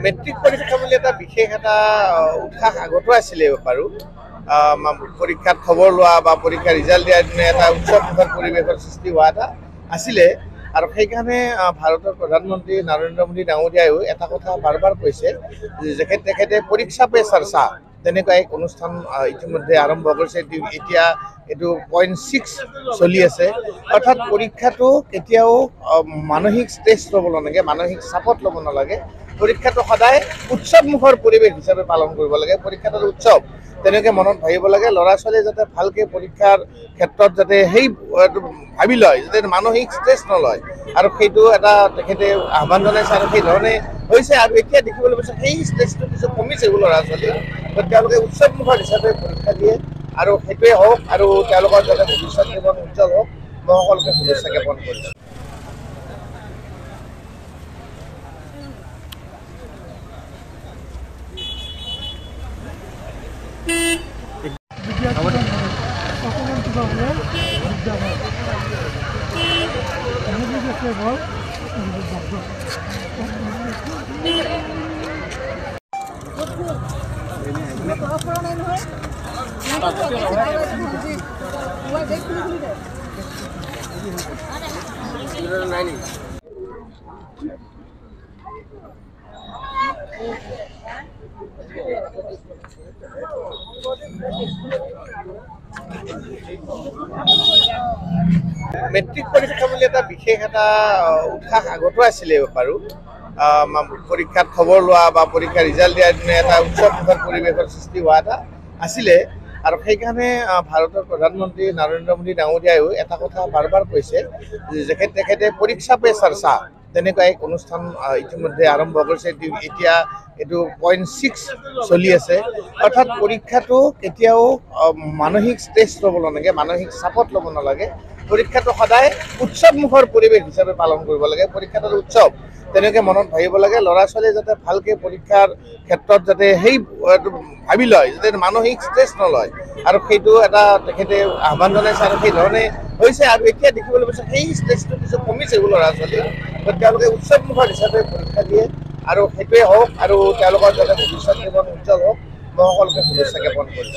Matric পৰীক্ষা বুলি এটা বিশেষ এটা উৎসাহ আগতো আছিলে বাৰু পৰীক্ষাত খবৰ লোৱা বা পৰীক্ষা ৰিজাল্ট দিয়াৰ দিনা এটা উৎসৱমুখৰ পৰিৱেশৰ সৃষ্টি হোৱা এটা আছিলে আৰু সেইকাৰণে ভাৰতৰ প্ৰধানমন্ত্ৰী নৰেন্দ্ৰ মোদী ডাঙৰীয়ায়ো এটা কথা বাৰ বাৰ কৈছে যে তেখেতে পৰীক্ষা পে চৰ্চা তেনেকুৱা এক অনুষ্ঠান ইতিমধ্যে আৰম্ভ কৰিছে। এতিয়া এইটো 0.6 চলি আছে, অৰ্থাৎ পৰীক্ষাটো কেতিয়াও মানসিক ষ্ট্ৰেছ ল'ব নালাগে, মানসিক চাপত ল'ব নালাগে। পৰীক্ষাটো সদায় উৎসৱমুখৰ পৰিৱেশ হিচাপে পালন কৰিব লাগে। পৰীক্ষাটো উৎসৱ তেনেকৈ মনত ভাবিব লাগে। ল'ৰা ছোৱালীয়ে যাতে ভালকৈ পৰীক্ষাৰ ক্ষেত্ৰত যাতে সেই ভাবি লয়, যাতে মানসিক ষ্ট্ৰেছ নলয়, আৰু সেইটো এটা তেখেতে আহ্বান জনাইছে আৰু সেই ধৰণে হৈছে। আৰু এতিয়া দেখিবলৈ পাইছে সেই ষ্ট্ৰেছটো কিছু কমিছে ল'ৰা ছোৱালীৰ, তেওঁলোকে উৎসৱমুখৰ হিচাপে পৰীক্ষা দিয়ে আৰু সেইটোৱে হওক আৰু তেওঁলোকৰ যাতে ভৱিষ্যত জীৱন উজ্জ্বল হওক, মই সকলোকে শুভেচ্ছা জ্ঞাপন কৰিছোঁ। মেট্ৰিক পৰীক্ষা বুলি এটা বিশেষ এটা উৎসাহ আগতো আছিলে বাৰু পৰীক্ষাত খবৰ লোৱা বা পৰীক্ষা ৰিজাল্ট দিয়াৰ দিনা এটা উৎসৱমুখৰ পৰিৱেশৰ সৃষ্টি হোৱা এটা আছিলে আৰু সেইকাৰণে ভাৰতৰ প্ৰধানমন্ত্ৰী নৰেন্দ্ৰ মোদী ডাঙৰীয়ায়ো এটা কথা বাৰ বাৰ কৈছে যে তেখেতে পৰীক্ষা পে চৰ্চা তেনেকুৱা এক অনুষ্ঠান ইতিমধ্যে আৰম্ভ কৰিছে। এতিয়া এইটো 0.6 চলি আছে, অৰ্থাৎ পৰীক্ষাটো কেতিয়াও মানসিক ষ্ট্ৰেছ ল'ব নালাগে, মানসিক চাপত ল'ব নালাগে। পৰীক্ষাটো সদায় উৎসৱমুখৰ পৰিৱেশ হিচাপে পালন কৰিব লাগে। পৰীক্ষাটো উৎসৱ তেনেকৈ মনত ভাবিব লাগে। ল'ৰা ছোৱালীয়ে যাতে ভালকৈ পৰীক্ষাৰ ক্ষেত্ৰত যাতে সেই ভাবি লয়, যাতে মানসিক ষ্ট্ৰেছ নলয়, আৰু সেইটো এটা তেখেতে আহ্বান জনাইছে আৰু সেই ধৰণে হৈছে। আৰু এতিয়া দেখিবলৈ পাইছে সেই ষ্ট্ৰেছটো কিছু কমিছে ল'ৰা ছোৱালীৰ, তেওঁলোকে উৎসৱমুখৰ হিচাপে পৰীক্ষা দিয়ে আৰু সেইটোৱে হওক আৰু তেওঁলোকৰ যাতে ভৱিষ্যত জীৱন উজ্জ্বল হওক, মই সকলোকে শুভেচ্ছা জ্ঞাপন কৰিছোঁ।